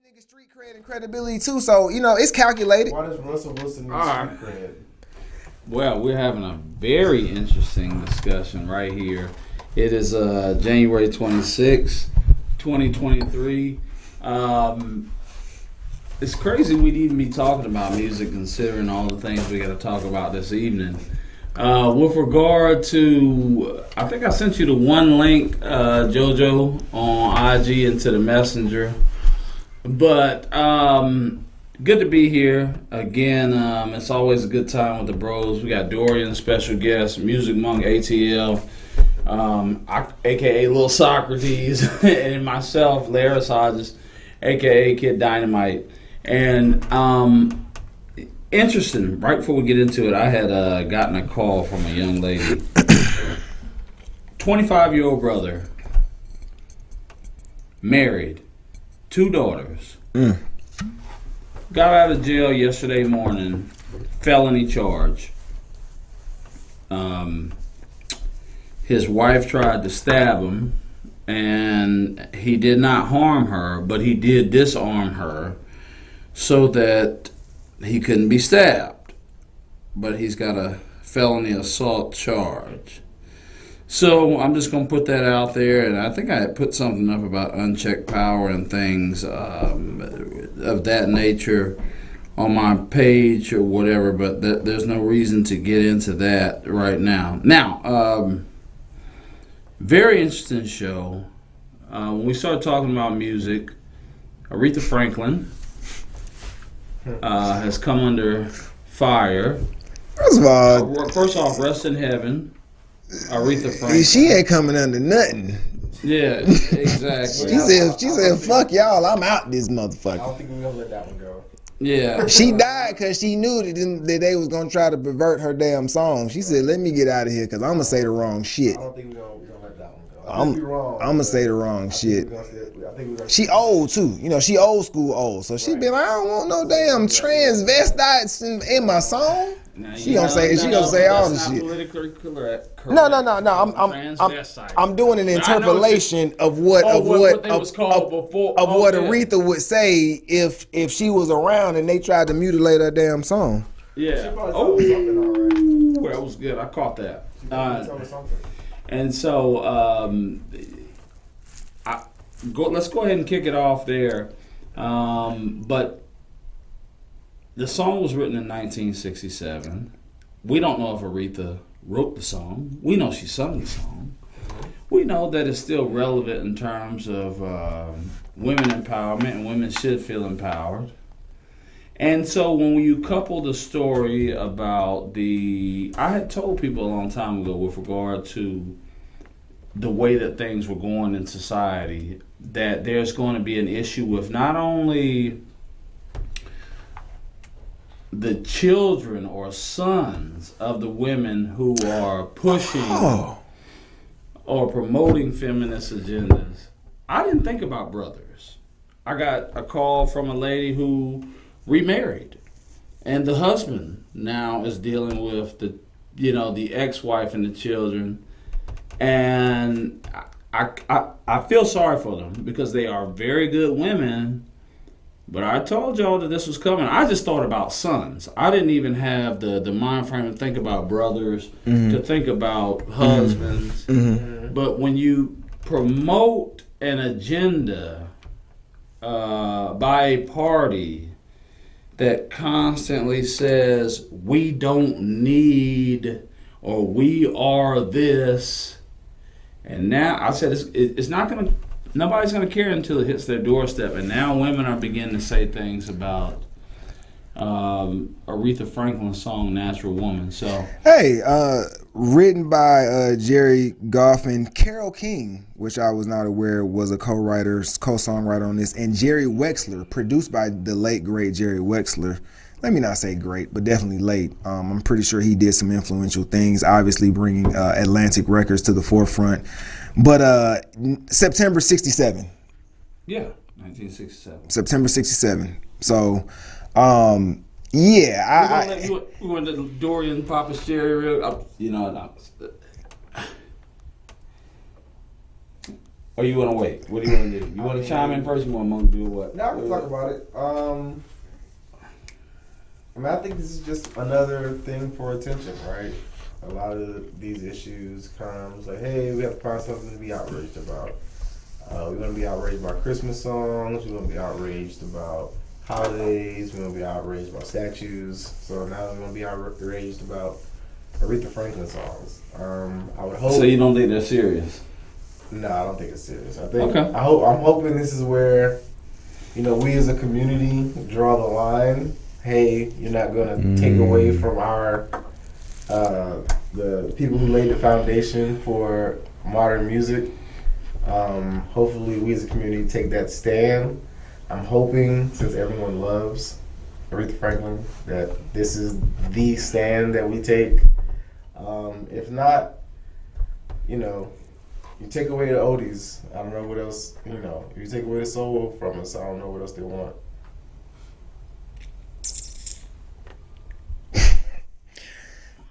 Nigga street cred and credibility too, so it's calculated. Why does Russell Wilson need street cred? Well, we're having a very interesting discussion right here. It is January 26, 2023. It's crazy we'd even be talking about music considering all the things we got to talk about this evening. With regard to, I think I sent you the one link, JoJo, on IG into the messenger. But good to be here again. It's always a good time with the bros. We got Dorian, special guest, Music Monk ATL, aka Lil Socrates, and myself, Laris Hodges, aka Kid Dynamite. And interesting. Right before we get into it, I had gotten a call from a young lady, 25-year-old brother, married. 2 daughters. Got out of jail yesterday morning. Felony charge. His wife tried to stab him, and he did not harm her, but he did disarm her so that he couldn't be stabbed. But he's got a felony assault charge. So I'm just going to put that out there, and I think I had put something up about unchecked power and things of that nature on my page or whatever, but there's no reason to get into that right now. Now, very interesting show. When we started talking about music, Aretha Franklin has come under fire. First off, rest in heaven. Aretha Franklin. She ain't coming under nothing. Yeah, exactly. She said, fuck y'all, I'm out this motherfucker. I don't think we're gonna let that one go. Yeah. She died because she knew that they was going to try to pervert her damn song. She said, let me get out of here because I'm going to say the wrong shit. I don't think we're gonna let that one go. I'm going to say the wrong shit. She old too. She old school old. So she be like, I don't want no damn transvestites in my song. She gonna say all the shit. Politically correct. No. I'm doing an interpolation of what Aretha would say if she was around and they tried to mutilate her damn song. Yeah. Oh, that was good. I caught that. And so let's go ahead and kick it off there. But the song was written in 1967. We don't know if Aretha wrote the song. We know she sung the song. We know that it's still relevant in terms of women empowerment, and women should feel empowered. And so when you couple the story about I had told people a long time ago with regard to the way that things were going in society, that there's going to be an issue with not only the children or sons of the women who are pushing or promoting feminist agendas. I didn't think about brothers. I got a call from a lady who remarried, and the husband now is dealing with the ex-wife and the children, and I feel sorry for them because they are very good women. But I told y'all that this was coming. I just thought about sons. I didn't even have the mind frame to think about brothers, to think about husbands. Mm-hmm. But when you promote an agenda by a party that constantly says, we don't need, or we are this, and now I said it's not going to, nobody's going to care until it hits their doorstep. And now women are beginning to say things about Aretha Franklin's song Natural Woman. So hey, written by Jerry Goff and Carole King, which I was not aware was a co-songwriter on this, and Jerry Wexler, produced by the late great Jerry Wexler. Let me not say great, but definitely late. I'm pretty sure he did some influential things, obviously bringing Atlantic Records to the forefront. But September 67. Yeah, 1967. September 67. So, yeah. We went to Dorian Papa's Cherry. Or you want to wait? What do you want to do? You want to chime in first? You want to do what? Now we can talk about it. I think this is just another thing for attention, right? A lot of these issues comes like, hey, we have to find something to be outraged about. We're going to be outraged about Christmas songs. We're going to be outraged about holidays. We're going to be outraged about statues. So now we're going to be outraged about Aretha Franklin songs. I would hope. So you don't think they're serious? No, I don't think it's serious. I think. Okay. I'm hoping this is where, we as a community draw the line. Hey, you're not going to take away from our the people who laid the foundation for modern music. Hopefully, we as a community take that stand. I'm hoping, since everyone loves Aretha Franklin, that this is the stand that we take. If not, you take away the oldies. I don't know what else, if you take away the soul from us, I don't know what else they want.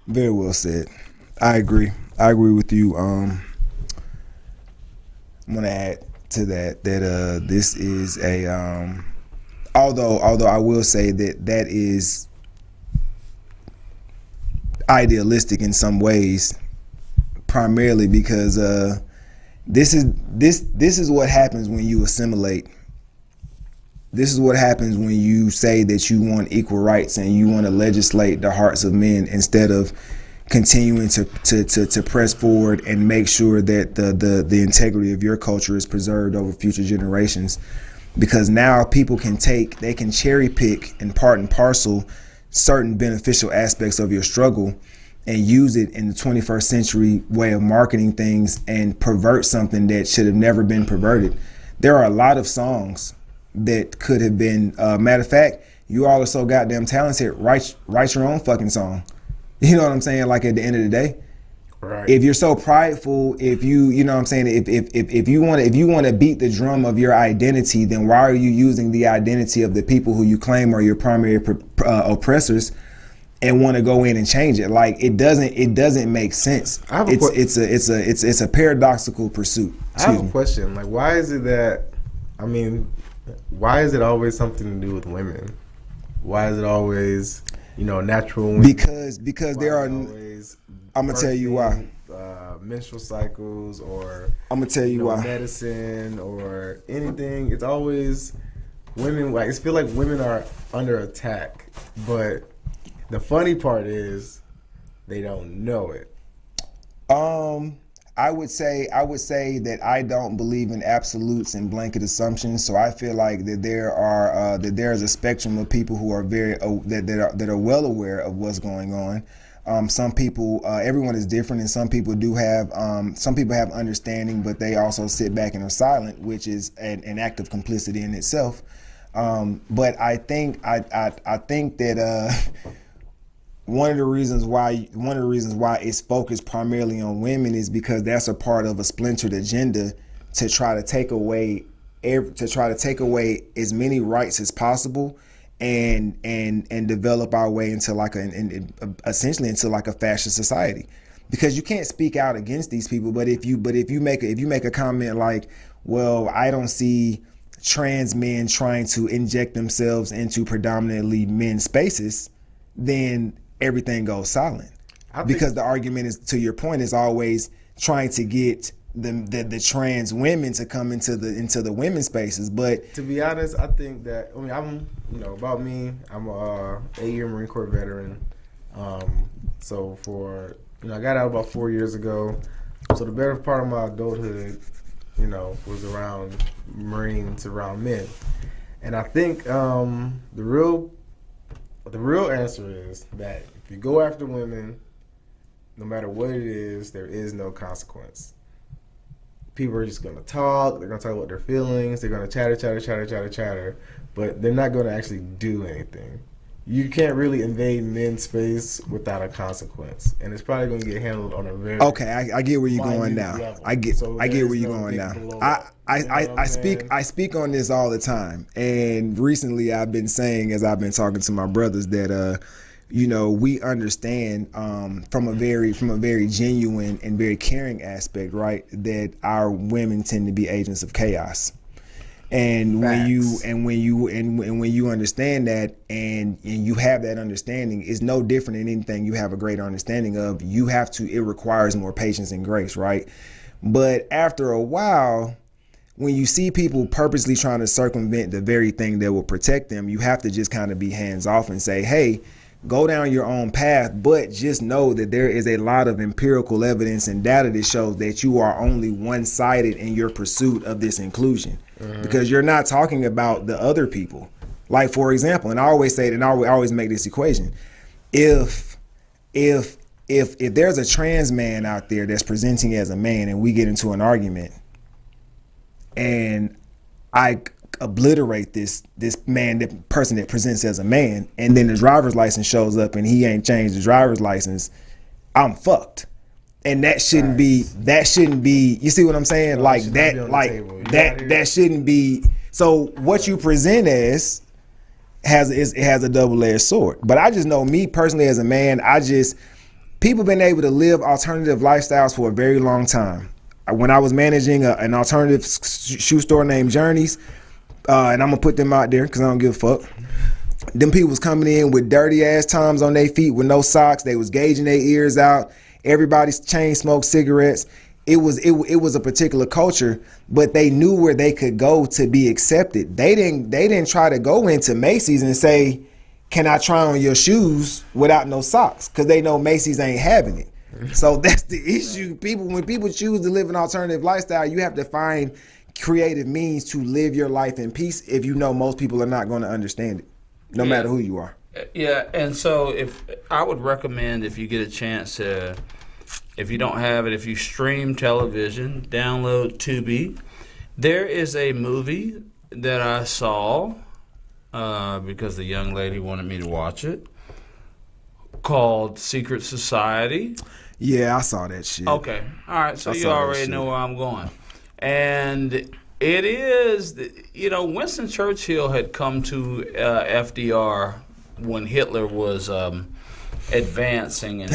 Very well said. I agree. I agree with you. I'm gonna add to that this is a although I will say that is idealistic in some ways, primarily because this is what happens when you assimilate. This is what happens when you say that you want equal rights and you want to legislate the hearts of men instead of continuing to press forward and make sure that the integrity of your culture is preserved over future generations. Because now people can cherry pick and part and parcel certain beneficial aspects of your struggle and use it in the 21st century way of marketing things and pervert something that should have never been perverted. There are a lot of songs that could have been, matter of fact, you all are so goddamn talented, write your own fucking song. You know what I'm saying? Like, at the end of the day, right. If you're so prideful, if you know what I'm saying, if you want to beat the drum of your identity, then why are you using the identity of the people who you claim are your primary oppressors and want to go in and change it? Like, it doesn't make sense. It's a paradoxical pursuit. I have a question. Like, why is it that, why is it always something to do with women? Why is it always, natural women? Because there are always, I'm gonna tell you why. Menstrual cycles, or I'm gonna tell you why. Medicine or anything. It's always women. Like, it feels like women are under attack. But the funny part is they don't know it. I would say that I don't believe in absolutes and blanket assumptions. So I feel like that there is a spectrum of people who are that are well aware of what's going on. Some people, everyone is different, and some people have understanding, but they also sit back and are silent, which is an act of complicity in itself. But I think that one of the reasons why it's focused primarily on women is because that's a part of a splintered agenda to try to take away as many rights as possible and develop our way into essentially into a fascist society. Because you can't speak out against these people, but if you make a comment like, well, I don't see trans men trying to inject themselves into predominantly men's spaces, then everything goes silent. Because the argument is, to your point, is always trying to get the trans women to come into the women's spaces. But to be honest, I think that I'm about me. I'm a 8-year Marine Corps veteran. So I got out about 4 years ago. So the better part of my adulthood, was around Marines, around men, and I think the real answer is that if you go after women, no matter what it is, there is no consequence. People are just going to talk. They're going to talk about their feelings. They're going to chatter, but they're not going to actually do anything. You can't really invade men's space without a consequence, and it's probably going to get handled on a very I get where you're going now. Level. I get where you're going now. I speak on this all the time, and recently I've been saying, as I've been talking to my brothers, that you know, we understand from a very genuine and very caring aspect, right, that our women tend to be agents of chaos. And when you understand that and you have that understanding, it's no different than anything you have a greater understanding of. It requires more patience and grace, right? But after a while, when you see people purposely trying to circumvent the very thing that will protect them, you have to just kind of be hands off and say, hey, go down your own path, but just know that there is a lot of empirical evidence and data that shows that you are only one-sided in your pursuit of this inclusion, because you're not talking about the other people. Like, for example, and I always say it, and I always make this equation: if there's a trans man out there that's presenting as a man, and we get into an argument, and I obliterate this man, that person that presents as a man, and then the driver's license shows up and he ain't changed the driver's license, I'm fucked. And that shouldn't be, you see what I'm saying? Like that shouldn't be. So what you present as has a double-edged sword. But I just know, me personally as a man, people been able to live alternative lifestyles for a very long time. When I was managing an alternative shoe store named Journeys, and I'm gonna put them out there because I don't give a fuck. Them people was coming in with dirty ass Toms on their feet with no socks. They was gauging their ears out. Everybody's chain smoked cigarettes. It was a particular culture, but they knew where they could go to be accepted. They didn't try to go into Macy's and say, "Can I try on your shoes without no socks?" Because they know Macy's ain't having it. So that's the issue. When people choose to live an alternative lifestyle, you have to find creative means to live your life in peace if you know most people are not going to understand it, no matter who you are. Yeah, and so if I would recommend, if you get a chance to, if you don't have it, if you stream television, download Tubi. There is a movie that I saw because the young lady wanted me to watch it, called Secret Society. Yeah, I saw that shit. Okay, all right, so you already know where I'm going. And it is, you know, Winston Churchill had come to FDR when Hitler was advancing and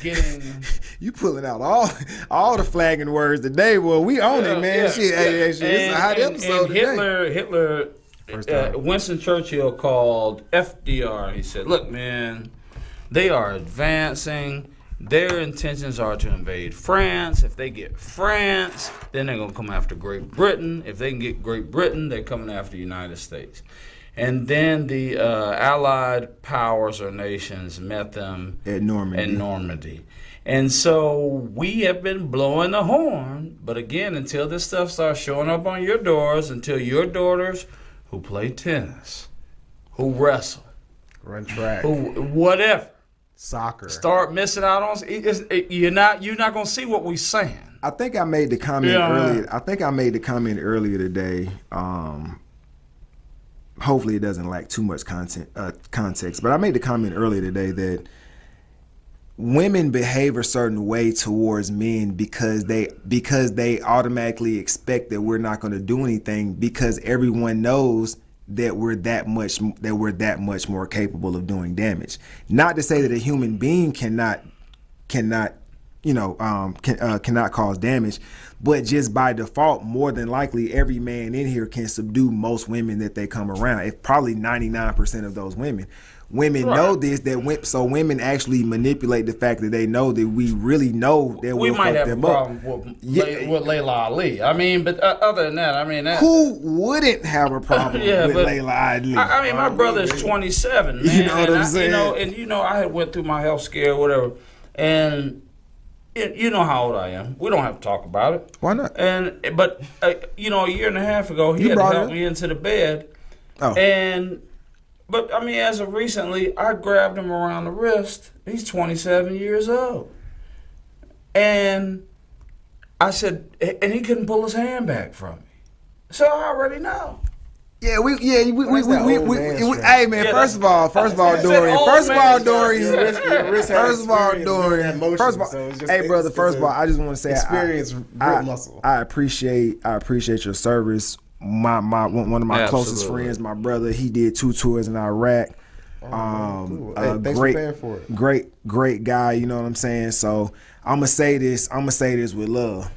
getting. You pulling out all the flagging words today. Well, we own it, man. Yeah, shit, it's a hot episode and Hitler, Winston Churchill called FDR. He said, "Look, man, they are advancing. Their intentions are to invade France. If they get France, then they're going to come after Great Britain. If they can get Great Britain, they're coming after the United States." And then the Allied powers or nations met them at Normandy. And so we have been blowing the horn. But again, until this stuff starts showing up on your doors, until your daughters who play tennis, who wrestle, run track, who whatever, soccer, start missing out on you're not gonna see what we're saying. I think I made the comment earlier. I think I made the comment earlier today. Hopefully it doesn't lack too much context, but I made the comment earlier today that women behave a certain way towards men because they automatically expect that we're not going to do anything, because everyone knows that we're that much more capable of doing damage. Not to say that a human being cannot cause damage, but just by default, more than likely, every man in here can subdue most women that they come around. If probably 99% of those women know this, so women actually manipulate the fact that they know that we really know that we we'll might fuck have them a up. problem with Layla Ali. I mean, but other than that, I mean, who wouldn't have a problem with Layla Ali? I mean, my brother is 27, man. You know what I'm saying? I had went through my health scare or whatever, and you know how old I am. We don't have to talk about it. Why not? But a year and a half ago, he had to help me into the bed. Oh. But I mean, as of recently, I grabbed him around the wrist. He's 27 years old. And I said, and he couldn't pull his hand back from me. So I already know. Yeah, we. Hey man, Yeah, first of all, Dorian. Hey brother, first of all, I just want to say, experience, grip muscle. I appreciate your service. One of my closest friends, my brother, he did 2 tours in Iraq. Cool. Hey, thanks for paying for it. Great guy. You know what I'm saying? So I'm gonna say this with love.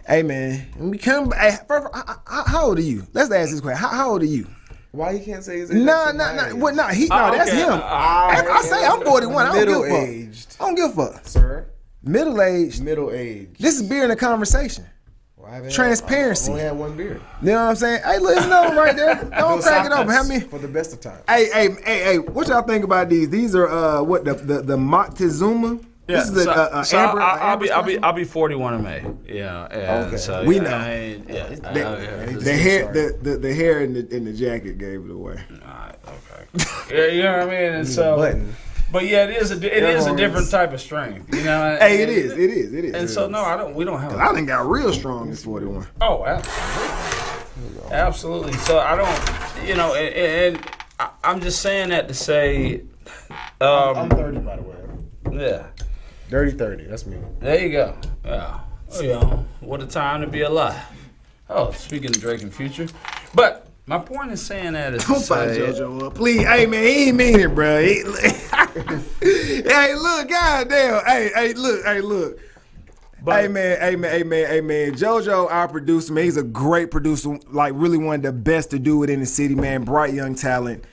Hey man, how old are you? Let's ask this question. How old are you? Why you can't say his age? No. What? No, that's okay. him. I say I'm 41. I don't give a fuck. Middle-aged. I don't give a fuck. Sir? Middle-aged. Middle-aged. This is beer in a conversation. Well, Transparency. I only had one beer. You know what I'm saying? Hey, look, it's no right there. Don't crack it open. How many? For the best of times. Hey, what y'all think about these? These are what the Montezuma? Yeah, this is Amber. Amber I'll be 41 in May. Yeah, and Okay. so We know. The hair in the jacket gave it away. Alright, okay. Yeah, you know what I mean. And so, Button. but yeah, it is a different type of strength. You know. Hey, it is. And so no, we don't have. I done got real strong as 41. Oh, absolutely. So I don't, and I'm just saying that to say, I'm 30, by the way. yeah. Dirty 30. That's me. There you go. Yeah. Oh, yeah. What a time to be alive. Oh, speaking of Drake and Future. But my point is saying that is Don't find JoJo up, please. Hey man, he ain't mean it, bro. Hey, look, goddamn. Hey, look. But, hey man. JoJo, our producer, man, he's a great producer. Like really one of the best to do it in the city, man. Bright young talent.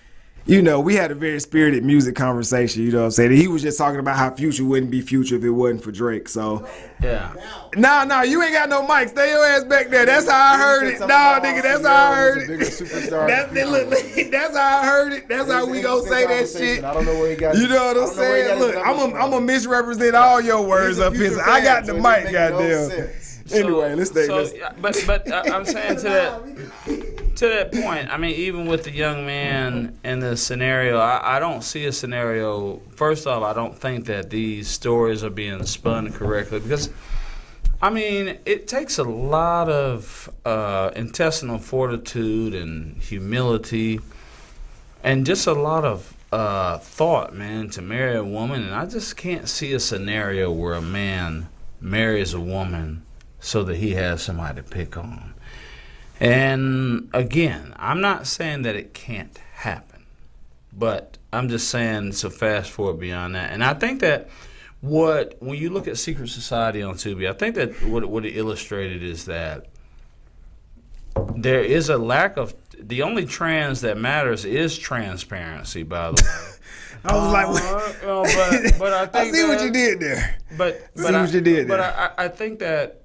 You know, we had a very spirited music conversation, you know what I'm saying? He was just talking about how Future wouldn't be Future if it wasn't for Drake, so. yeah. No, you ain't got no mic. Stay your ass back there. That's how I heard it. No, nigga, that's how I heard it. That's how I heard it. That's how we gonna say that shit. I don't know where he got it. You know what I'm saying? Look, I'm gonna misrepresent all your words up here. I got the mic, goddamn. Anyway, let's stay. But I'm saying to that point, I mean, even with the young man in the scenario, I don't see a scenario. First off, I don't think that these stories are being spun correctly because, I mean, it takes a lot of intestinal fortitude and humility and just a lot of thought, man, to marry a woman. And I just can't see a scenario where a man marries a woman so that he has somebody to pick on. And again, I'm not saying that it can't happen, but I'm just saying so fast forward beyond that. And I think that when you look at Secret Society on Tubi, I think that what it illustrated is that there is a lack of, the only trans that matters is transparency, by the way. I was like, but I think I see what you did there. But I think that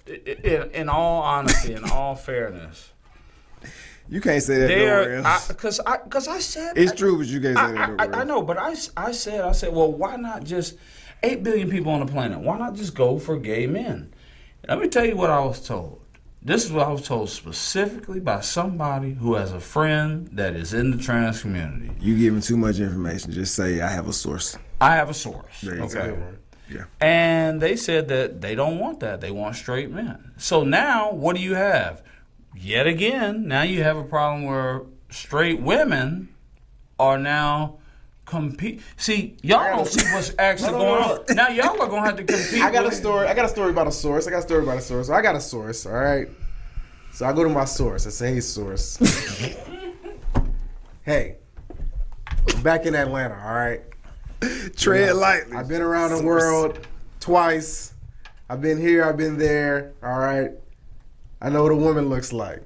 in all honesty, in all fairness, you can't say that nowhere else. Because I said it's true, but you can't say that nowhere else. I know, but I said, well, why not just 8 billion people on the planet? Why not just go for gay men? Let me tell you what I was told. This is what I was told specifically by somebody who has a friend that is in the trans community. You giving too much information. Just say, I have a source. I have a source. Okay. Yeah. And they said that they don't want that. They want straight men. So now, what do you have? Yet again, now you have a problem where straight women are now compete. See, y'all don't see what's actually going on. Now y'all are gonna have to compete. I got a story about a source. So I got a source. All right. So I go to my source. I say, hey, source. Hey, I'm back in Atlanta. All right. Tread lightly. I've been around the world twice. I've been here. I've been there. All right. I know what a woman looks like,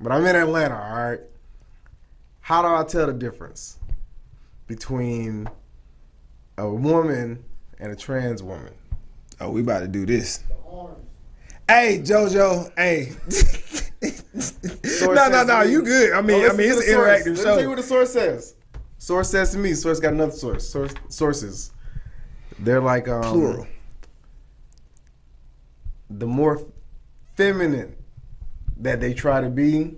but I'm in Atlanta. All right. How do I tell the difference between a woman and a trans woman? Oh, we about to do this. Hey, JoJo. Hey. No. You good. I mean, it's an interactive show. Let me tell you what the source says. Source says to me. Source got another source. Sources. They're like plural. The more feminine that they try to be,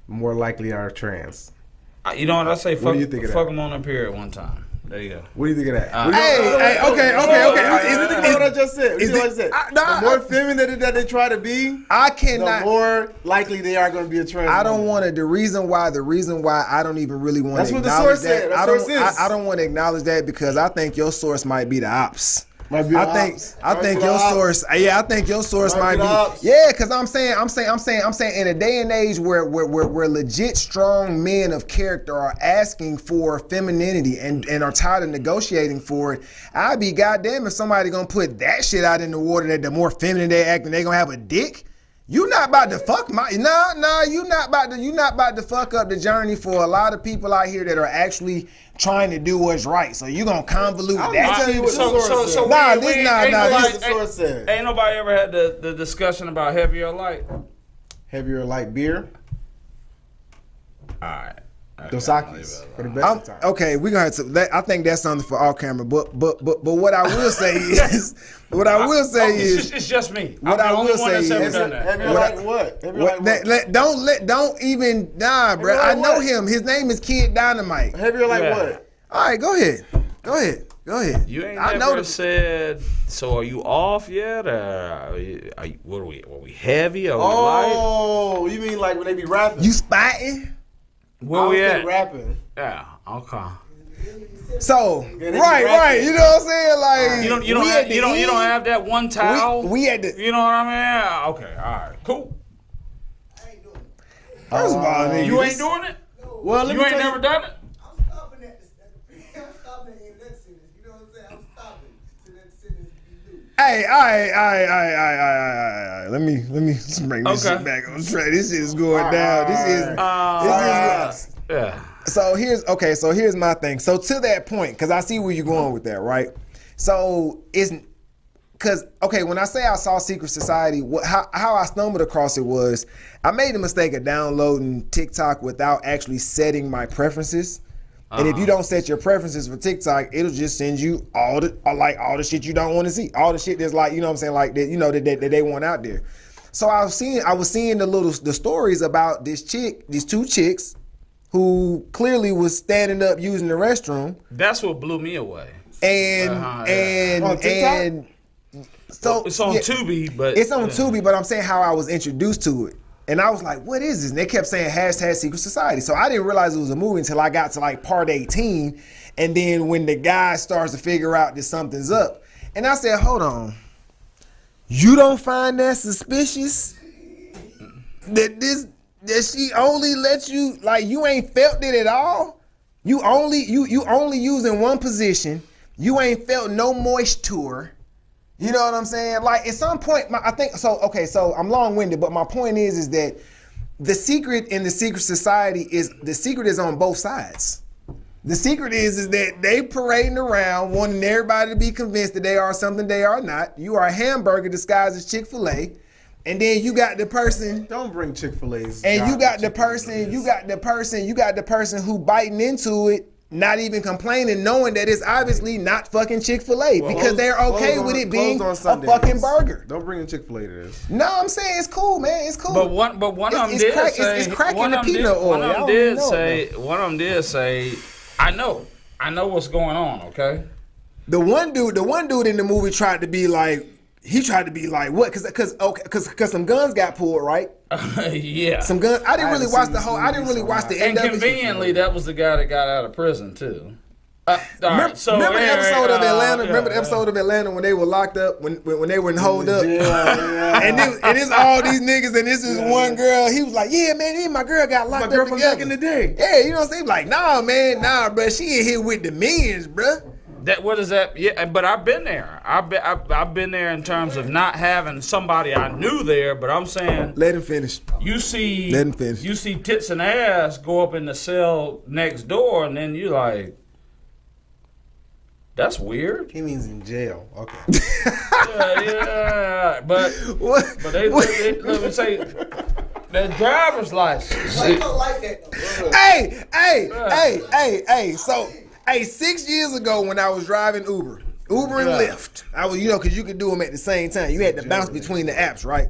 more likely are trans. You know what I say? What do you think of that? Fuck them on a period one time. There you go. What do you think of that? Okay. What I just said. The more feminine that they try to be, I cannot. The more likely they are going to be a trans. I don't want to. The reason why I don't even really want to acknowledge that. That's what the source said. I don't want to acknowledge that because I think your source might be the ops. Might be I think your source. Yeah, I think your source might be. ops. Yeah, because I'm saying, in a day and age where legit strong men of character are asking for femininity and are tired of negotiating for it, I'd be goddamn if somebody gonna put that shit out in the water that the more feminine they act and they gonna have a dick. You not about to fuck my you not about to fuck up the journey for a lot of people out here that are actually trying to do what's right. So you gonna convolute that shit. Ain't nobody ever had the discussion about heavier or light. Heavier or light beer. All right. Dos Equis for the best of time. Okay, we're gonna have to. I think that's something for off camera. But what I will say is, it's just me. What I will say is, heavier like what? Don't even bro. I know him. His name is Kid Dynamite. Heavier like what? All right, go ahead. You ain't never said. So are you off yet? Were we heavy or light? Oh, you mean like when they be rapping? You spitting? Where we at? Rapping. Yeah. Okay. So right. You know what I'm saying? Like you don't have that one towel. We had to. You know what I mean? Okay. All right. Cool. I ain't doing it. First of all, nigga, You ain't doing it. Well, You ain't never done it. I'm stopping at I'm stopping in that sentence. You know what I'm saying? I'm stopping to that sentence be new. Hey, all right. Let me bring this shit back on track. This shit is going down. This is. Yeah. So here's my thing. So to that point, because I see where you're going with that, right? So when I say I saw Secret Society, how I stumbled across it was I made the mistake of downloading TikTok without actually setting my preferences. And if you don't set your preferences for TikTok, it'll just send you all the shit you don't want to see, all the shit that's like, you know what I'm saying, like that, you know, that they want out there. So I was seeing the stories about these two chicks who clearly was standing up using the restroom. That's what blew me away. And so it's on Tubi, but it's on Tubi. But I'm saying how I was introduced to it. And I was like, what is this? And they kept saying hashtag Secret Society. So I didn't realize it was a movie until I got to like part 18. And then when the guy starts to figure out that something's up. And I said, hold on. You don't find that suspicious? That she only lets you, like, you ain't felt it at all? You only using one position. You ain't felt no moisture. You know what I'm saying? Like at some point, I think so. Okay, so I'm long-winded, but my point is that the secret in the Secret Society is on both sides. The secret is that they parading around wanting everybody to be convinced that they are something they are not. You are a hamburger disguised as Chick-fil-A. And then you got the person. Don't bring Chick-fil-A's. And you got the person who biting into it, not even complaining, knowing that it's obviously not fucking Chick-fil-A because they're okay with it being a fucking burger. Don't bring a Chick-fil-A to this. No, I'm saying it's cool, man. It's cool. But one of them did say it's cracking the peanut oil. One of them did say, I know what's going on. Okay. The one dude in the movie tried to be like. He tried to be like what? Cause some guns got pulled, right? Yeah. Some guns. I didn't really watch the end of it. And conveniently, that was the guy that got out of prison too. Remember the episode of Atlanta? Remember the episode of Atlanta when they were locked up, when they were holed up? Yeah. And it's all these niggas, and this is one girl. He was like, "Yeah, man, my girl got locked up together back in the day." Yeah, you know what I'm saying? Like, nah, bro, she in here with the millions, bro. What is that? Yeah, but I've been there. I've been there in terms of not having somebody I knew there. But I'm saying, let him finish. You see, let him finish. You see tits and ass go up in the cell next door, and then you like, that's weird. He means in jail. Okay. yeah. But they let me say. That driver's license. Why you don't like that though? Hey. So. Hey, 6 years ago when I was driving Uber and Lyft, I was, because you could do them at the same time. You had to bounce between the apps, right?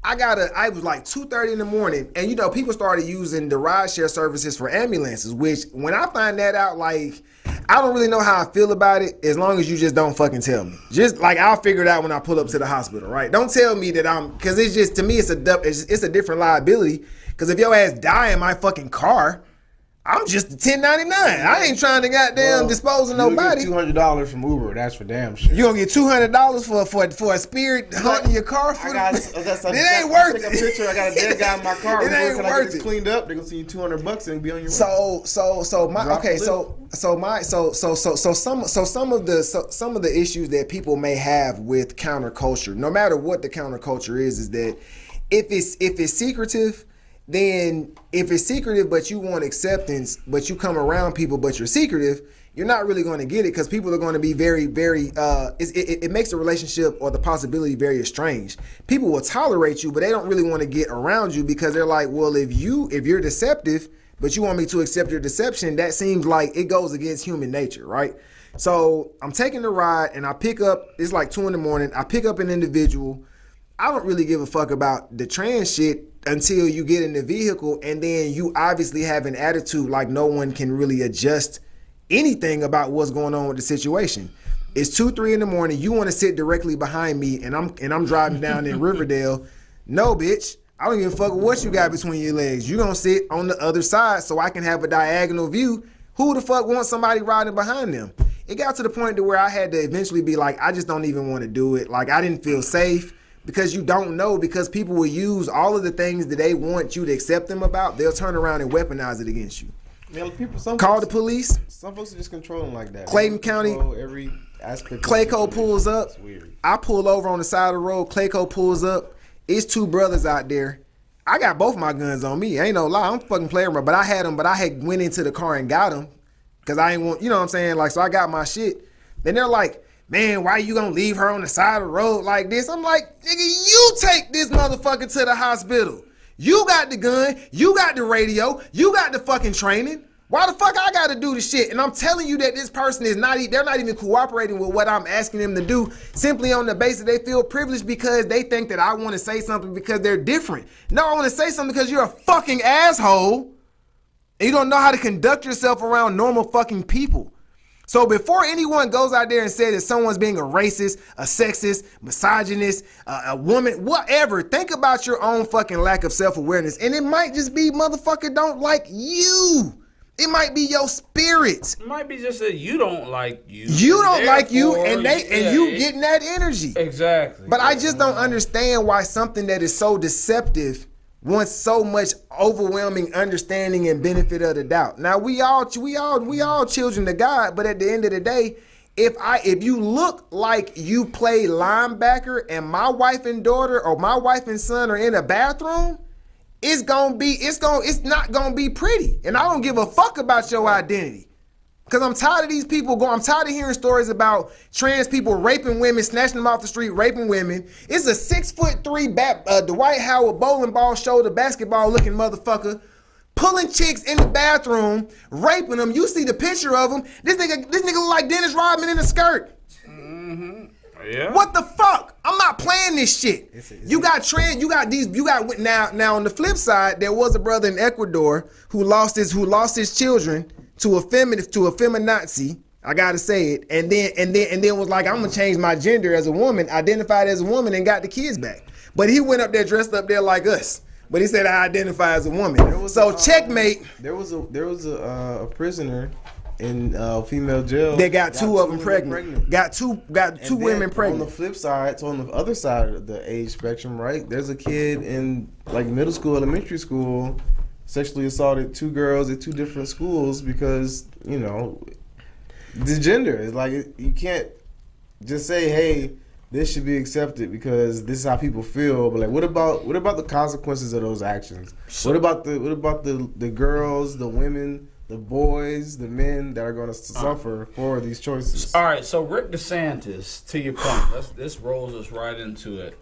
I was like 2:30 in the morning, and people started using the rideshare services for ambulances, which when I find that out, like, I don't really know how I feel about it as long as you just don't fucking tell me. Just like I'll figure it out when I pull up to the hospital, right? Don't tell me that because it's just, to me, it's a different liability. Because if your ass die in my fucking car, I'm just a 1099. I ain't trying to goddamn dispose of nobody. You get $200 from Uber. That's for damn sure. You gonna get $200 for a spirit haunting your car? It ain't worth it. Take a picture. I got a dead guy in my car. It ain't worth it. Cleaned up. They gonna see you $200 and be on your way. So some of the issues that people may have with counterculture, no matter what the counterculture is that if it's secretive. Then if it's secretive but you want acceptance, but you come around people but you're secretive, you're not really going to get it because people are going to be very, very, it makes the relationship or the possibility very estranged. People will tolerate you, but they don't really want to get around you because they're like, well, if you're deceptive, but you want me to accept your deception, that seems like it goes against human nature, right? So I'm taking the ride and I pick up, it's like 2 a.m, I pick up an individual. I don't really give a fuck about the trans shit until you get in the vehicle and then you obviously have an attitude like no one can really adjust anything about what's going on with the situation. It's 2-3 in the morning. You want to sit directly behind me and I'm driving down in Riverdale. No, bitch. I don't give a fuck what you got between your legs. You gonna sit on the other side so I can have a diagonal view. Who the fuck wants somebody riding behind them? It got to the point to where I had to eventually be like, I just don't even want to do it. Like I didn't feel safe. Because you don't know, because people will use all of the things that they want you to accept them about, they'll turn around and weaponize it against you. Yeah, Call the police. Some folks are just controlling like that. Clayton County, every aspect. Clayco pulls up. I pull over on the side of the road. Clayco pulls up. It's 2 brothers out there. I got both my guns on me. Ain't no lie. I'm fucking playing around. But I had went into the car and got them. Because I ain't want, you know what I'm saying? Like, so I got my shit. Then they're like, man, why you gonna leave her on the side of the road like this? I'm like, nigga, you take this motherfucker to the hospital. You got the gun, you got the radio, you got the fucking training. Why the fuck I gotta do the shit? And I'm telling you that this person they're not even cooperating with what I'm asking them to do simply on the basis they feel privileged because they think that I wanna say something because they're different. No, I wanna say something because you're a fucking asshole and you don't know how to conduct yourself around normal fucking people. So before anyone goes out there and says that someone's being a racist, a sexist, misogynist, a woman, whatever, think about your own fucking lack of self-awareness. And it might just be motherfucker don't like you. It might be your spirit. It might be just that you don't like you. You don't like you and you getting that energy. Exactly. But I just don't understand why something that is so deceptive wants so much overwhelming understanding and benefit of the doubt. Now we all children of God, but at the end of the day, if you look like you play linebacker and my wife and daughter or my wife and son are in a bathroom, it's not gonna be pretty. And I don't give a fuck about your identity. Because I'm tired of these people I'm tired of hearing stories about trans people raping women, snatching them off the street, raping women. It's a 6'3" Dwight Howard bowling ball shoulder basketball looking motherfucker pulling chicks in the bathroom, raping them. You see the picture of him. This nigga look like Dennis Rodman in a skirt. Mm-hmm. Yeah. What the fuck? I'm not playing this shit. Now on the flip side, there was a brother in Ecuador who lost his children to a feminazi. I gotta say it, and then was like, I'm gonna change my gender as a woman, identified as a woman, and got the kids back. But he went up there dressed up there like us. But he said I identify as a woman. So checkmate. There was a prisoner in female jail. They got two of them pregnant. Got two women pregnant. On the flip side, so on the other side of the age spectrum, right? There's a kid in like middle school, elementary school, sexually assaulted 2 girls at 2 different schools because, you know, the gender is like, you can't just say, hey, this should be accepted because this is how people feel. But like, what about the consequences of those actions? What about the girls, the women, the boys, the men that are going to suffer for these choices? All right, so Rick DeSantis, to your point, this rolls us right into it.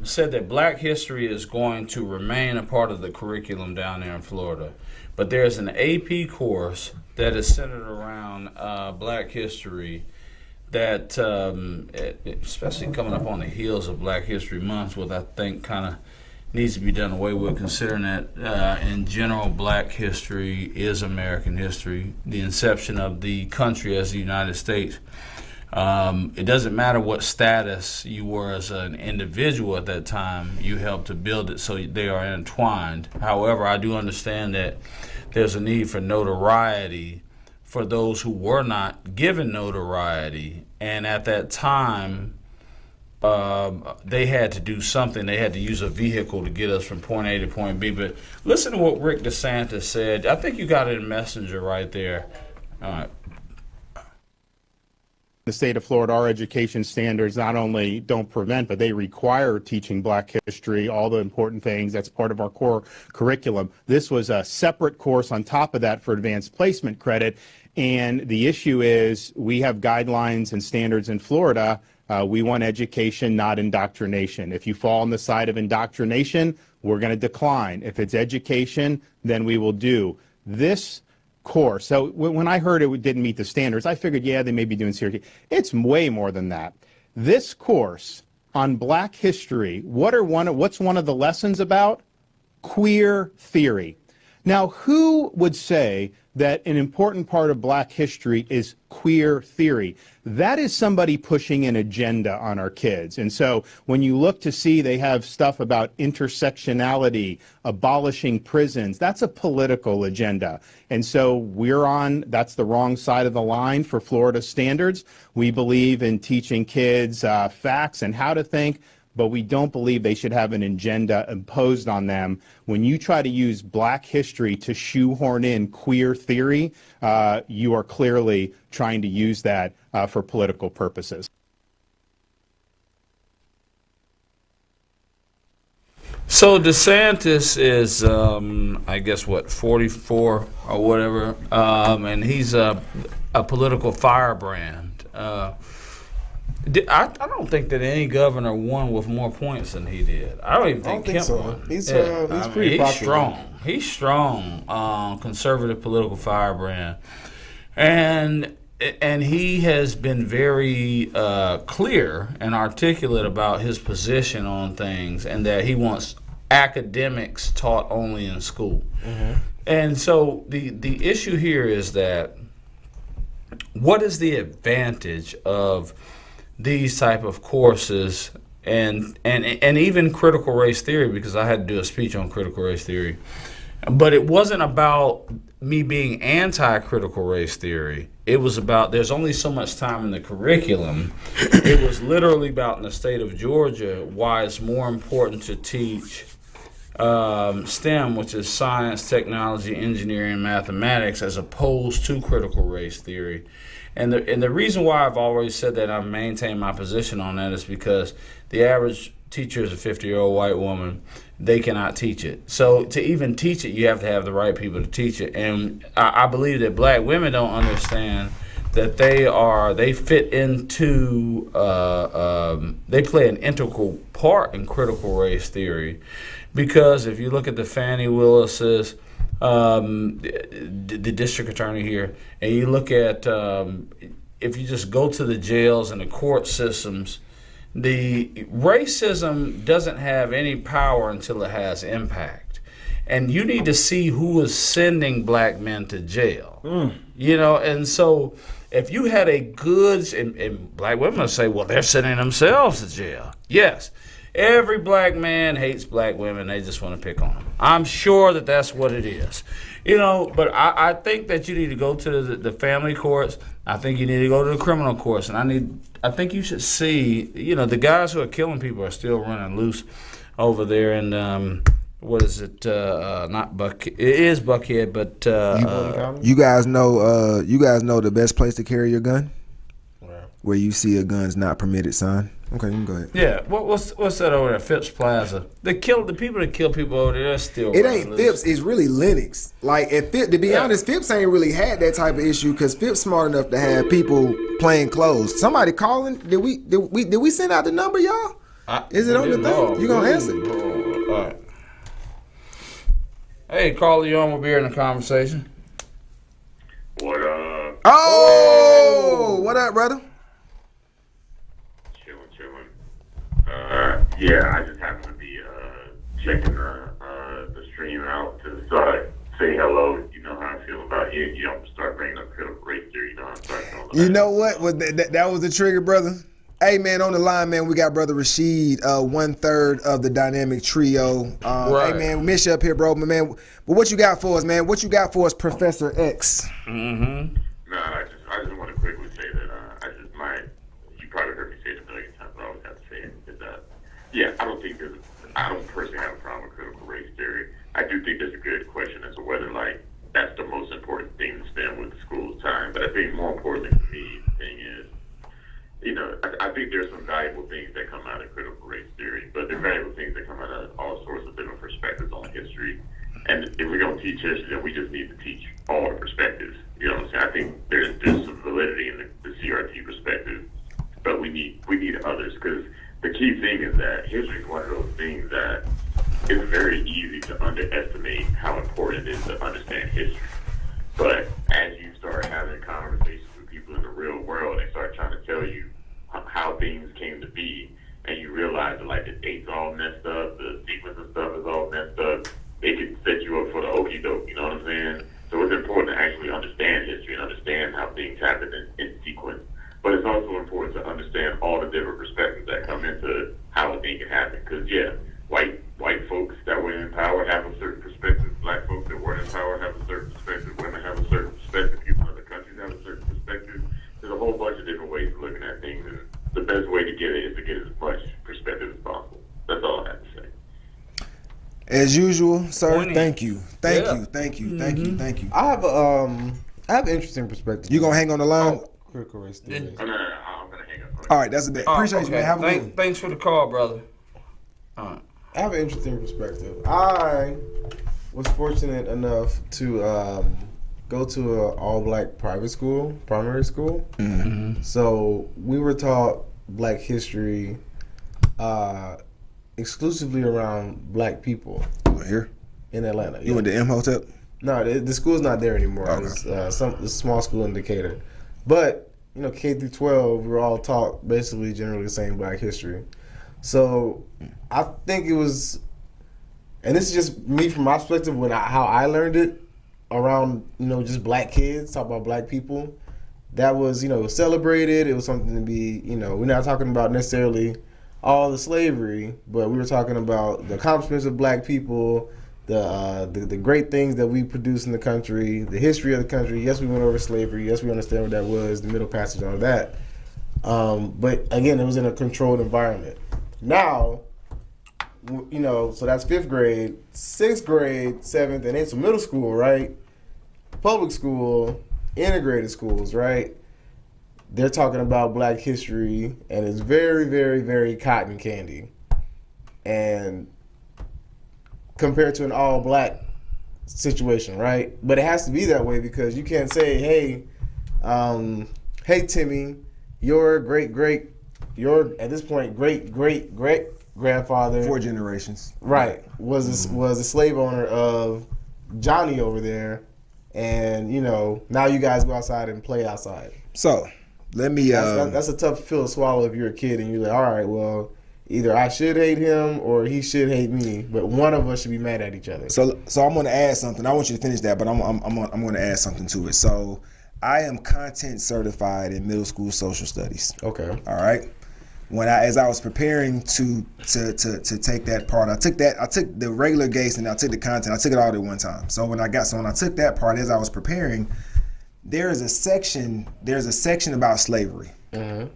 Said that Black history is going to remain a part of the curriculum down there in Florida. But there's an AP course that is centered around Black history that, especially coming up on the heels of Black History Month, what I think kind of needs to be done away with, considering that in general Black history is American history, the inception of the country as the United States. It doesn't matter what status you were as an individual at that time, you helped to build it so they are entwined. However, I do understand that there's a need for notoriety for those who were not given notoriety. And at that time, they had to do something. They had to use a vehicle to get us from point A to point B. But listen to what Rick DeSantis said. I think you got it in Messenger right there. All right. The state of Florida, our education standards not only don't prevent, but they require teaching Black history, all the important things. That's part of our core curriculum. This was a separate course on top of that for advanced placement credit. And the issue is we have guidelines and standards in Florida. We want education, not indoctrination. If you fall on the side of indoctrination, we're going to decline. If it's education, then we will do this course. So when I heard it didn't meet the standards, I figured, yeah, they may be doing serious. It's way more than that. This course on Black history, what's one of the lessons about? Queer theory. Now, who would say that an important part of Black history is queer theory? That is somebody pushing an agenda on our kids. And so when you look to see they have stuff about intersectionality, abolishing prisons, that's a political agenda. And so that's the wrong side of the line for Florida standards. We believe in teaching kids facts and how to think, but we don't believe they should have an agenda imposed on them. When you try to use Black history to shoehorn in queer theory, you are clearly trying to use that for political purposes. So DeSantis is, I guess, 44 or whatever, and he's a political firebrand. I don't think that any governor won with more points than he did. I don't even think Kemp won. He's pretty popular. He's strong, conservative political firebrand, and he has been very clear and articulate about his position on things, and that he wants academics taught only in school. Mm-hmm. And so the issue here is that what is the advantage of these type of courses and even critical race theory, because I had to do a speech on critical race theory. But it wasn't about me being anti-critical race theory. It was about there's only so much time in the curriculum. It was literally about in the state of Georgia why it's more important to teach STEM, which is science, technology, engineering, mathematics, as opposed to critical race theory. And the reason why I've always said that I've maintained my position on that is because the average teacher is a 50-year-old white woman. They cannot teach it. So to even teach it, you have to have the right people to teach it. And I believe that Black women don't understand that they fit into, they play an integral part in critical race theory. Because if you look at the Fannie Willis's, the district attorney here, and you look at if you just go to the jails and the court systems, the racism doesn't have any power until it has impact. And you need to see who is sending Black men to jail. And so if you had a good, and Black women say, well, they're sending themselves to jail. Yes. Every Black man hates Black women. They just want to pick on them. I'm sure that that's what it is. But I think that you need to go to the family courts. I think you need to go to the criminal courts. And I think you should see, the guys who are killing people are still running loose over there. And what is it? Not Buckhead. It is Buckhead, but you guys know the best place to carry your gun? Where you see a gun's not permitted sign. Okay, you can go ahead. Yeah, what's that over there? Phipps Plaza. The people that kill people over there, they're still. It ain't Phipps. It's really Lennox. Like, to be honest, Phipps ain't really had that type of issue because Phipps smart enough to have people playing clothes. Somebody calling? Did we send out the number, y'all? Is it on the thing? You gonna answer? All right. Hey, Carl, you on? We'll be here in the conversation. What up? Oh, what up, brother? Yeah, I just happened to be checking the stream out to say hello. You know how I feel about it. You don't start bringing up critical race theory. You know how I start feeling You know what? That was the trigger, brother. Hey, man, on the line, man, we got Brother Rashid, 1/3 of the Dynamic Trio. Right. Hey, man, we miss you up here, bro. But, man, what you got for us, man? What you got for us, Professor X? Mm-hmm. No, I just want to quickly say that you probably heard me say it a million times, but I always have to say it. Is that, yeah, I don't personally have a problem with critical race theory. I do think there's a good question as to whether, like, that's the most important thing to spend with the school's time. But I think more importantly for me, the thing is, I think there's some valuable things that come out of critical race theory, but there are valuable things that come out of all sorts of different perspectives on history. And if we're going to teach history, then we just need to teach all the perspectives. You know what I'm saying? I think there's some validity in the CRT perspective, but we need others, because the key thing is that history is one of those things that it's very easy to underestimate how important it is to understand history. But as you start having conversations with people in the real world, they start trying to tell you how things came to be, and you realize that, like, the dates all messed up, the sequence of stuff is all messed up, it can set you up for the okie doke, you know what I'm saying? So it's important to actually understand history and understand how things happen in sequence. But it's also important to understand all the different perspectives that come into how a thing can happen. Because, yeah, white folks that were in power have a certain perspective. Black folks that weren't in power have a certain perspective. Women have a certain perspective. People in other countries have a certain perspective. There's a whole bunch of different ways of looking at things, and the best way to get it is to get as much perspective as possible. That's all I have to say. As usual, sir. Pointy. Thank you. Thank you. I have an interesting perspective. You gonna hang on the line? Critical race theory. No, I'm going to hang up. All right, that's a bit. Appreciate you, man. Have a good one. Thanks for the call, brother. All right. I have an interesting perspective. I was fortunate enough to go to an all-black private school, primary school. Mm-hmm. So we were taught black history exclusively around black people Here, in Atlanta. you went to Imhotep. No, the school's not there anymore. Okay. It's a small school in Decatur. But, K through 12, we were all taught basically generally the same black history. So I think it was, and this is just me from my perspective, how I learned it around, just black kids, talk about black people. That was, it was celebrated. It was something to be, we're not talking about necessarily all the slavery, but we were talking about the accomplishments of black people, the great things that we produce in the country, the history of the country. Yes, we went over slavery. Yes, we understand what that was, the Middle Passage, all of that. But again, it was in a controlled environment. Now, so that's 5th grade, 6th grade, 7th, and into middle school, right? Public school, integrated schools, right? They're talking about black history, and it's very, very, very cotton candy. And compared to an all-black situation, right? But it has to be that way, because you can't say, hey, Timmy, your at this point, great-great-great-grandfather, 4 generations. right, was a slave owner of Johnny over there, and, now you guys go outside and play outside. So, let me... That's a tough pill to swallow if you're a kid, and you're like, all right, well, either I should hate him or he should hate me, but one of us should be mad at each other. So I'm going to add something. I want you to finish that, but I'm going to add something to it. So I am content certified in middle school social studies. Okay. All right. As I was preparing to take that part, I took the regular GACE and I took the content. I took it all at one time. So when I took that part, as I was preparing, there's a section about slavery. Mm-hmm.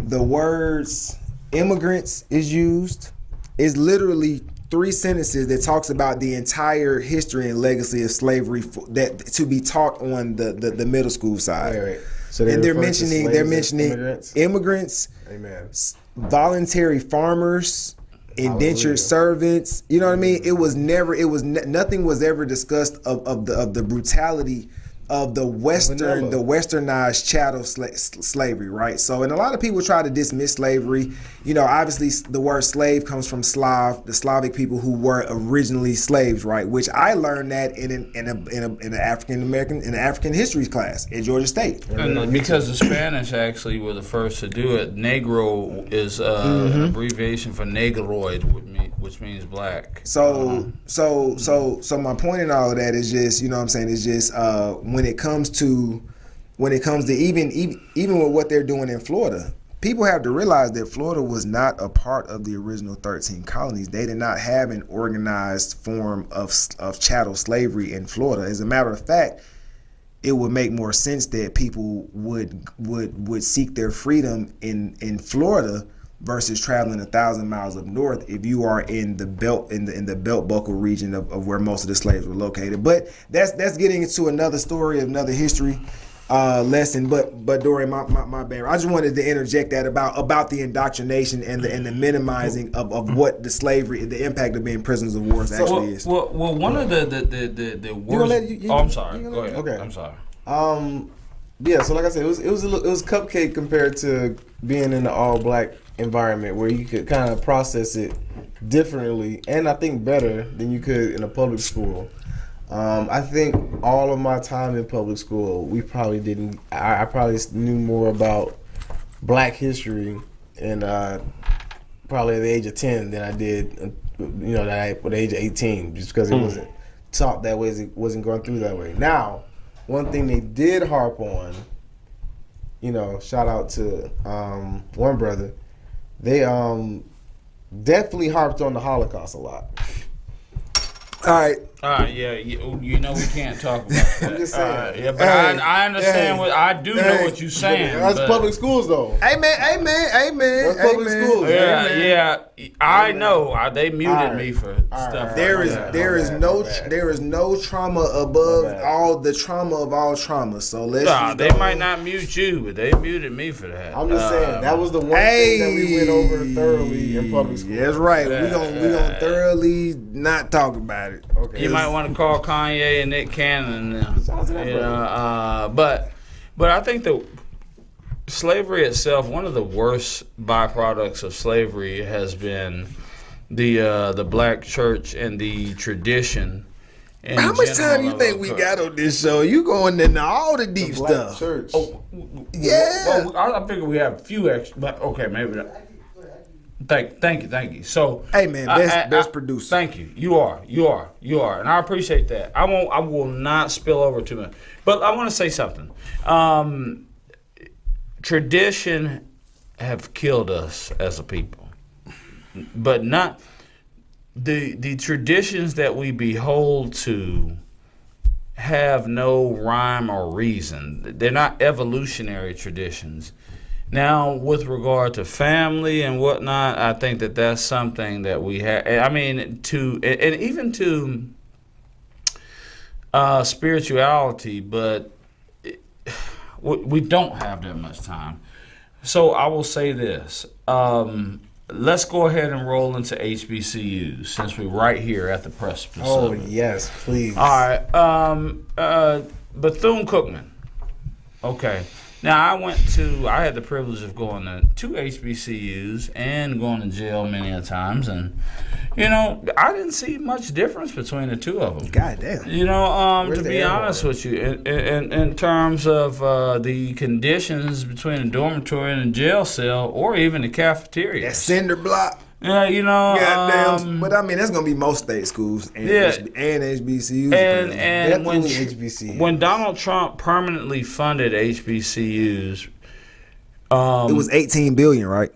The words immigrants is used. Is literally 3 sentences that talks about the entire history and legacy of slavery that to be taught on the middle school side. Right. So they're mentioning immigrants, amen, voluntary farmers, indentured servants. You know what I mean? Nothing was ever discussed of the brutality of the westernized chattel slavery, right? So, and a lot of people try to dismiss slavery. Obviously the word slave comes from the Slavic people who were originally slaves, right? Which I learned that in an African history class at Georgia State. And because the Spanish actually were the first to do it, Negro is an abbreviation for negroid, which means black. So my point in all of that is just, is just when it comes to when it comes to even with what they're doing in Florida, people have to realize that Florida was not a part of the original 13 colonies. They did not have an organized form of chattel slavery in Florida. As a matter of fact, it would make more sense that people would seek their freedom in Florida versus traveling 1,000 miles up north if you are in the belt in the belt buckle region of where most of the slaves were located. But that's getting into another story, another history lesson. But Dorian, my bad. I just wanted to interject that about the indoctrination and the minimizing of what the slavery, the impact of being prisoners of war actually is. Well, one of the worst. I'm sorry. Go ahead. Okay. I'm sorry. Yeah. So like I said, it was cupcake compared to being in the all black environment where you could kind of process it differently and I think better than you could in a public school. I think all of my time in public school, we probably didn't. I probably knew more about Black history and probably at the age of 10 than I did, at the age of 18, just because it wasn't taught that way. It wasn't going through that way. Now, one thing they did harp on, shout out to one brother, they definitely harped on the Holocaust a lot. All right. Yeah, you know we can't talk about that. I'm just saying. Yeah, but I understand I do know what you're saying. That's public schools, though. Amen. That's public schools. Yeah. I know. They muted me for stuff. There like is no trauma above all the trauma of all trauma. So let's. They might not mute you, but they muted me for that. I'm just saying that was the one thing that we went over thoroughly in public school. That's right. We're gonna thoroughly not talk about it. Okay. You might want to call Kanye and Nick Cannon. But I think that slavery itself, one of the worst byproducts of slavery has been the black church and the tradition. How much time you think we got on this show? You going into all the deep stuff. Church. Oh, yeah. Well, I figure we have a few extra, but okay, maybe not. Thank you. So, hey man, best producer. Thank you. You are, and I appreciate that. I will not spill over too much, but I want to say something. Tradition have killed us as a people, but not the traditions that we behold to have no rhyme or reason. They're not evolutionary traditions. Now, with regard to family and whatnot, I think that that's something that we have. I mean, and even to spirituality, but we don't have that much time. So I will say this. Let's go ahead and roll into HBCUs since we're right here at the precipice. Oh, yes, please. All right. Bethune-Cookman. Okay. Now, I had the privilege of going to 2 HBCUs and going to jail many a times. And, I didn't see much difference between the two of them. God damn. To be honest with you, in terms of the conditions between the dormitory and the jail cell or even the cafeteria. That cinder block. Yeah, goddamn. But I mean, that's gonna be most state schools and HBCUs. And when HBCUs. When Donald Trump permanently funded HBCUs, it was $18 billion, right?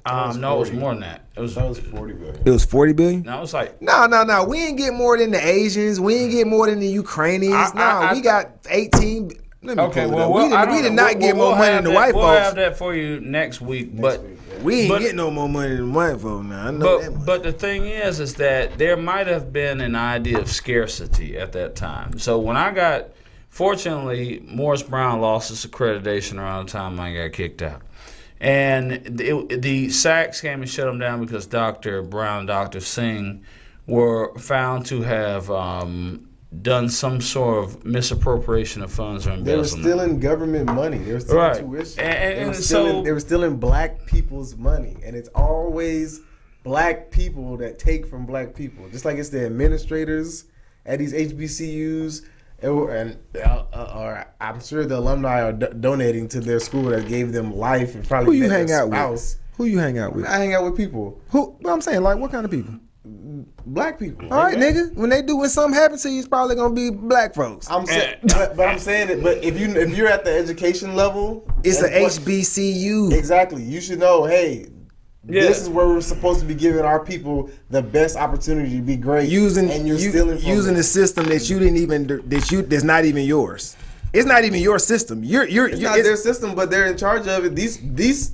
No, it was more than that. That was $40 billion. It was $40 billion. No, it was like no. We ain't get more than the Asians. We ain't get more than the Ukrainians. We got 18. Let me pull it up. We did not get more money than the white folks. We'll have that for you next week. We ain't getting no more money than white folks now. I know that much. But the thing is that there might have been an idea of scarcity at that time. So when fortunately, Morris Brown lost his accreditation around the time I got kicked out. And the SACs came and shut them down because Dr. Brown and Dr. Singh were found to have done some sort of misappropriation of funds or embezzlement. They were stealing government money. They were stealing tuition. They were stealing black people's money. And it's always black people that take from black people. Just like it's the administrators at these HBCUs. Or I'm sure the alumni are donating to their school that gave them life and probably who you hang out spouse. with? Who you hang out with? I hang out with people. Who? Well, I'm saying, like, what kind of people? black people. All right, nigga. When something happens to you, it's probably gonna be black folks. I'm saying, but I'm saying it. But if you're at the education level, It's an HBCU. Exactly. You should know. Hey, this is where we're supposed to be giving our people the best opportunity to be great. And you're stealing from using it. a system that you didn't even that's not even yours. It's not even your system. It's not their system, but they're in charge of it. These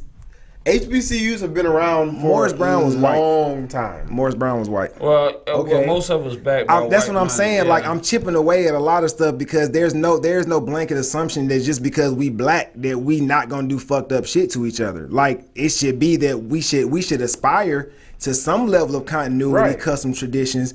HBCUs have been around for Morris Brown was a white. long time. Morris Brown was white. Well, Okay. most of us back. by That's white what I'm money, saying. yeah. Like I'm chipping away at a lot of stuff because there's no blanket assumption that just because we black that we not gonna do fucked up shit to each other. Like it should be that we should aspire to some level of continuity, Right. custom traditions,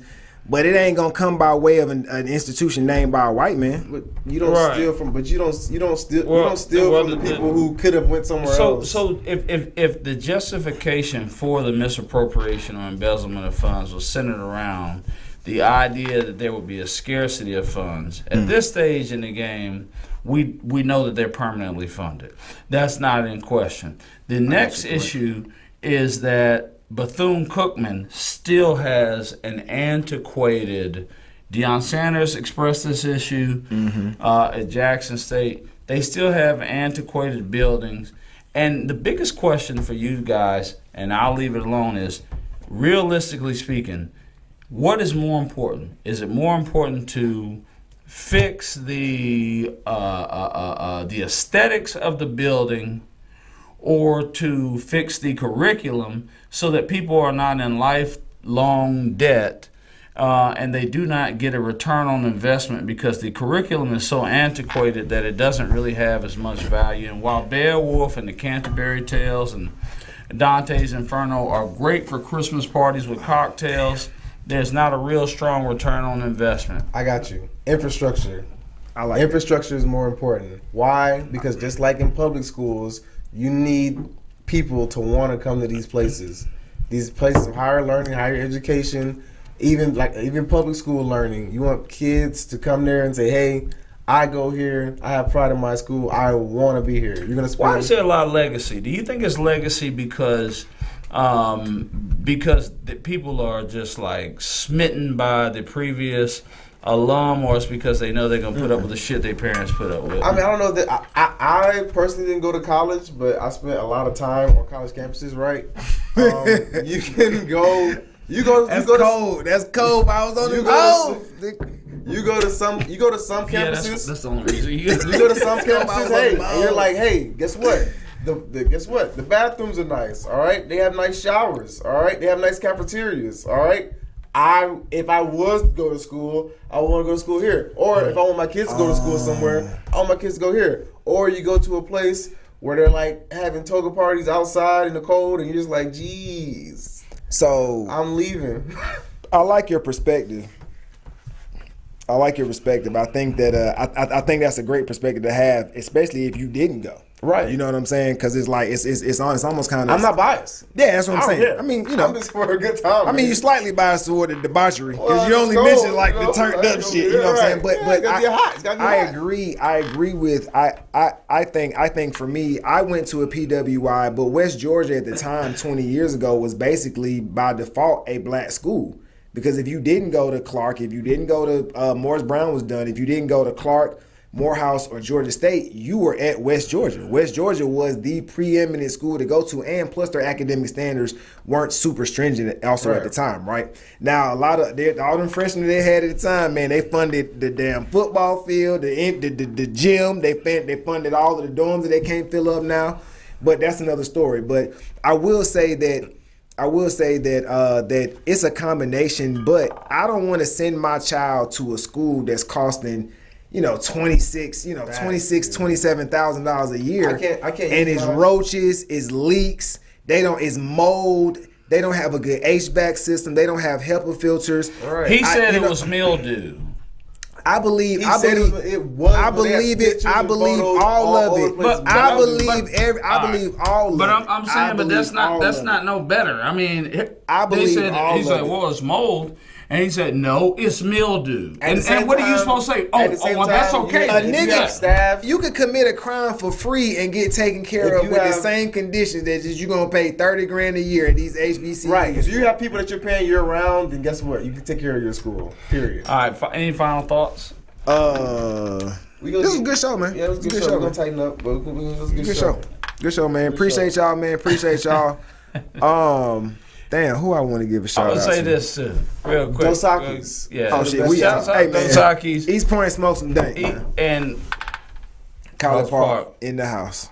but it ain't gonna come by way of an institution named by a white man. But you don't Right. steal from. But you don't steal Well, from the people who could have went somewhere else. So if the justification for the misappropriation or embezzlement of funds was centered around the idea that there would be a scarcity of funds at this stage in the game, we know that they're permanently funded. That's not in question. The next issue is that Bethune-Cookman still has an antiquated. Deion Sanders expressed this issue at Jackson State. They still have antiquated buildings. And the biggest question for you guys, and I'll leave it alone, is realistically speaking, what is more important? Is it more important to fix the aesthetics of the building, or to fix the curriculum so that people are not in lifelong debt and they do not get a return on investment because the curriculum is so antiquated that it doesn't really have as much value? And while Beowulf and the Canterbury Tales and Dante's Inferno are great for Christmas parties with cocktails, there's not a real strong return on investment. I got you. Infrastructure. I like Infrastructure is more important. Why? Because just like in public schools, you need people to want to come to these places. These places of higher learning, higher education, even public school learning. You want kids to come there and say, "Hey, I go here. I have pride in my school. I want to be here." You're gonna spend. Why is there a lot of legacy? Do you think it's legacy because the people are just like smitten by the previous alum, or it's because they know they're gonna put up with the shit their parents put up with? I mean, I don't know that. I personally didn't go to college, but I spent a lot of time on college campuses. Right? You can go. That's cold. That's cold. I was on the cold. You go to some campuses. Yeah, that's the only reason. You go to some campuses, hey, and you're like, hey, guess what? Guess what? The bathrooms are nice. All right, they have nice showers. All right, they have nice cafeterias. All right. If I was to go to school, I want to go to school here. Or if I want my kids to go to school somewhere, I want my kids to go here. Or you go to a place where they're like having toga parties outside in the cold, and you're just like, geez. So I'm leaving. I like your perspective. I think that I think that's a great perspective to have, especially if you didn't go. Right. You know what I'm saying? Because it's like it's almost kind of. I'm not biased. Yeah, that's what I'm saying. care. I mean, I'm just for a good time. I mean, you're slightly biased toward the debauchery because Well, you only it's mentioned cold, like you the know, turned up right, shit. You know what I'm saying? right. Yeah, it's gotta get hot. It's gotta get I hot. agree. I agree with. I think for me, I went to a PWI, but West Georgia at the time, 20 years ago, was basically by default a black school. Because if you didn't go to Clark, if you didn't go to Morris Brown was done, if you didn't go to Clark, Morehouse, or Georgia State, you were at West Georgia. West Georgia was the preeminent school to go to, and plus their academic standards weren't super stringent also at the time, right? Now, all them freshmen they had at the time, man, they funded the damn football field, the gym, they funded all of the dorms that they can't fill up now, but that's another story. But I will say that that it's a combination, but I don't want to send my child to a school that's costing, $27,000 a year. I can't. And it's roaches, it's leaks. It's mold. They don't have a good HVAC system. They don't have HEPA filters. Right. He said it was mildew. I believe He I said believe it was. I but they had believe it. pictures I and believe photos all of over it. the place. But I believe all of it. But I'm saying, but that's all not of no better. I mean, I believe they said all he's of like, it. well, it's mold, And he said, no, it's mildew. At the same And what are you time- supposed to say? at the same Well, that's time, okay. you- A if you nigga, have staff- you could commit a crime for free and get taken care If of you with the have- same conditions that just you gonna pay $30,000 a year at these HBCUs. Right. If you have people that you're paying year round, then guess what? You can take care of your school. Period. All right, any final thoughts? We gonna This was a get- good show, man. Yeah, it was a good show. We're gonna tighten up, but it was a good Good show. show. Good show, man. Appreciate y'all, man. Appreciate y'all. Damn, who I want to give a I shout would out say to? this too, real quick. Dos Equis. Yeah. Oh shit, we Shouts out hey to man. Dos Equis. East Point smoke some dank, man. And College College Park Park. in the house.